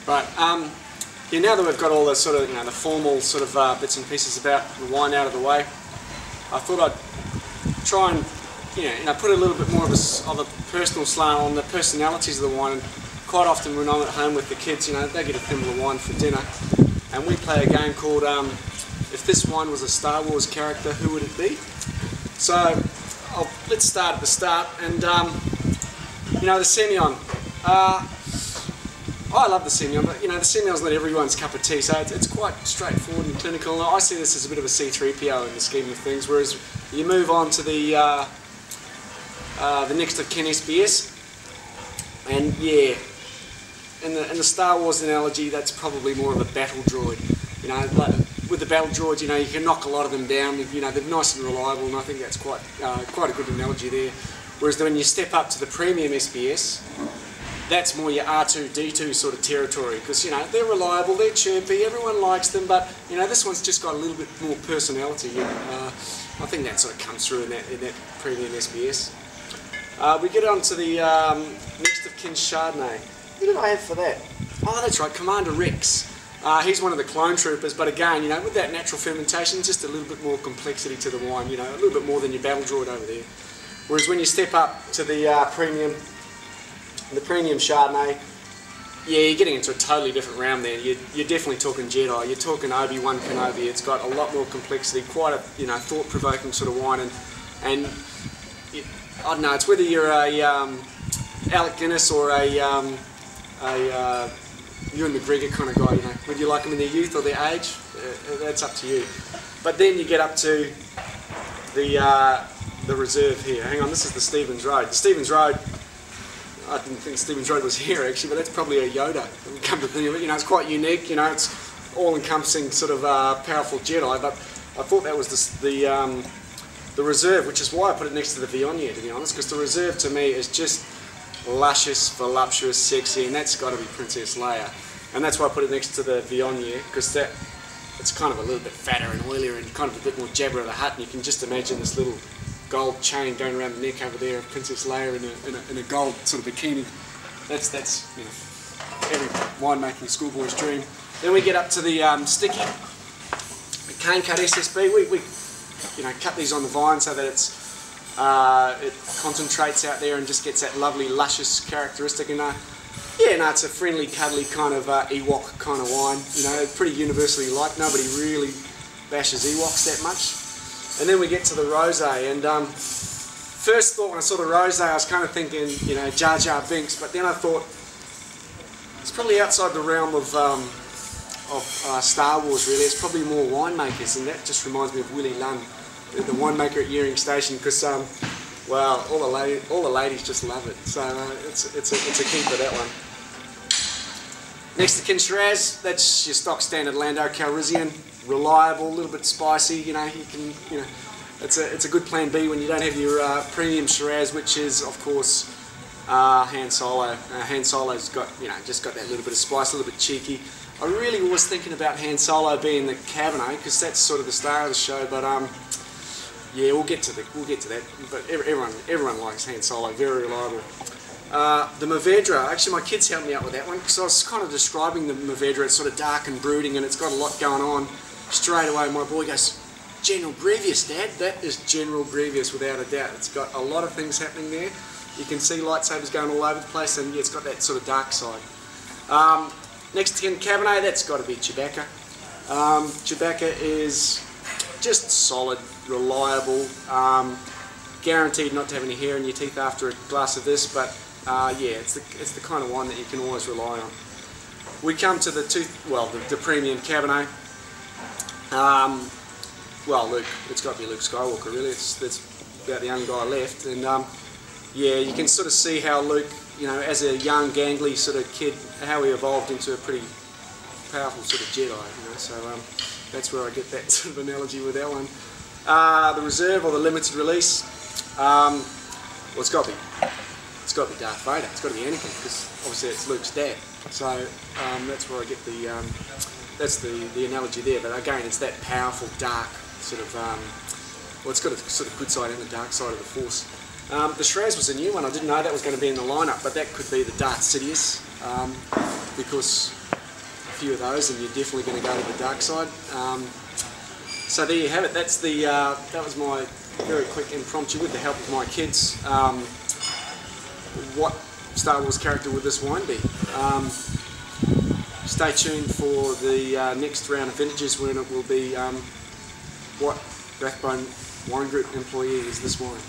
Right. Yeah, now that we've got all the sort of, the formal sort of bits and pieces about the wine out of the way, I thought I'd try and, put a little bit more of a personal slant on the personalities of the wine. And quite often when I'm at home with the kids, they get a thimble of wine for dinner, and we play a game called If This Wine Was a Star Wars Character, Who Would It Be? So let's start at the start, and the Semillon. I love the Semillon, but the Semillon's not everyone's cup of tea, so it's quite straightforward and clinical. I see this as a bit of a C3PO in the scheme of things, whereas you move on to the next of kin SBS, and yeah, in the Star Wars analogy, that's probably more of a battle droid. Like with the battle droids, you can knock a lot of them down. They're nice and reliable, and I think that's quite a good analogy there. Whereas when you step up to the premium SBS, that's more your R2-D2 sort of territory, because they're reliable, they're chirpy, everyone likes them, but this one's just got a little bit more personality. I think that sort of comes through in that premium SBS. We get on to the next of kin Chardonnay. Who did I have for that? Oh, that's right, Commander Rex. He's one of the clone troopers, but again, with that natural fermentation, just a little bit more complexity to the wine. A little bit more than your battle droid over there. Whereas when you step up to the premium Chardonnay, yeah, you're getting into a totally different realm there. You're definitely talking Jedi. You're talking Obi-Wan Kenobi. It's got a lot more complexity, quite a thought-provoking sort of wine, and I don't know. It's whether you're a Alec Guinness or a Ewan McGregor kind of guy. Whether you like them in their youth or their age, that's up to you. But then you get up to the reserve here. Hang on, this is the Stevens Road. The Stevens Road. I didn't think Stevens Road was here actually, but that's probably a Yoda. Come to think of it, it's quite unique. It's all-encompassing sort of powerful Jedi. But I thought that was the reserve, which is why I put it next to the Viognier, to be honest, because the reserve to me is just luscious, voluptuous, sexy, and that's got to be Princess Leia. And that's why I put it next to the Viognier, because it's kind of a little bit fatter and oilier and kind of a bit more Jabba of the Hutt, and you can just imagine this little gold chain going around the neck over there of Princess Leia in a gold sort of bikini. That's every winemaking schoolboy's dream. Then we get up to the sticky, the cane cut SSB. We cut these on the vine so that it concentrates out there and just gets that lovely luscious characteristic. And it's a friendly, cuddly kind of Ewok kind of wine. Pretty universally liked. Nobody really bashes Ewoks that much. And then we get to the rosé, and first thought when I saw the rosé, I was kind of thinking, Jar Jar Binks, but then I thought it's probably outside the realm of Star Wars. Really, it's probably more winemakers, and that just reminds me of Willie Lunn, the winemaker at Yearing Station, because well, all the ladies just love it. So it's a keeper, that one. Next to kin Shiraz, that's your stock standard Lando Calrissian. Reliable, a little bit spicy. It's a good plan B when you don't have your premium Shiraz, which is of course Han Solo. Han Solo's got just got that little bit of spice, a little bit cheeky. I really was thinking about Han Solo being the Cabernet because that's sort of the star of the show. But yeah, we'll get to that. But everyone likes Han Solo. Very reliable. The Mourvedre, actually my kids helped me out with that one because I was kind of describing the Mourvedre. It's sort of dark and brooding and it's got a lot going on. Straight away my boy goes, General Grievous, Dad. That is General Grievous without a doubt. It's got a lot of things happening there. You can see lightsabers going all over the place, and yeah, it's got that sort of dark side. Next to Cabernet, that's got to be Chewbacca. Chewbacca is just solid, reliable, guaranteed not to have any hair in your teeth after a glass of this, but yeah, it's the kind of wine that you can always rely on. We come to the premium Cabernet. Well, it's got to be Luke Skywalker, really. That's about the only guy left, and yeah, you can sort of see how Luke, as a young, gangly sort of kid, how he evolved into a pretty powerful sort of Jedi. So that's where I get that sort of analogy with that one. The reserve or the limited release. Well, it's got to be Darth Vader. It's got to be Anakin because obviously it's Luke's dad. So that's where I get that's the analogy there. But again, it's that powerful, dark sort of. Well, it's got a sort of good side and the dark side of the Force. The Shiraz was a new one. I didn't know that was going to be in the lineup, but that could be the Darth Sidious because few of those, and you're definitely going to go to the dark side. So there you have it. That's the that was my very quick impromptu with the help of my kids. What Star Wars character would this wine be? Stay tuned for the next round of vintages, when it will be what Rathbone Wine Group employee is this wine.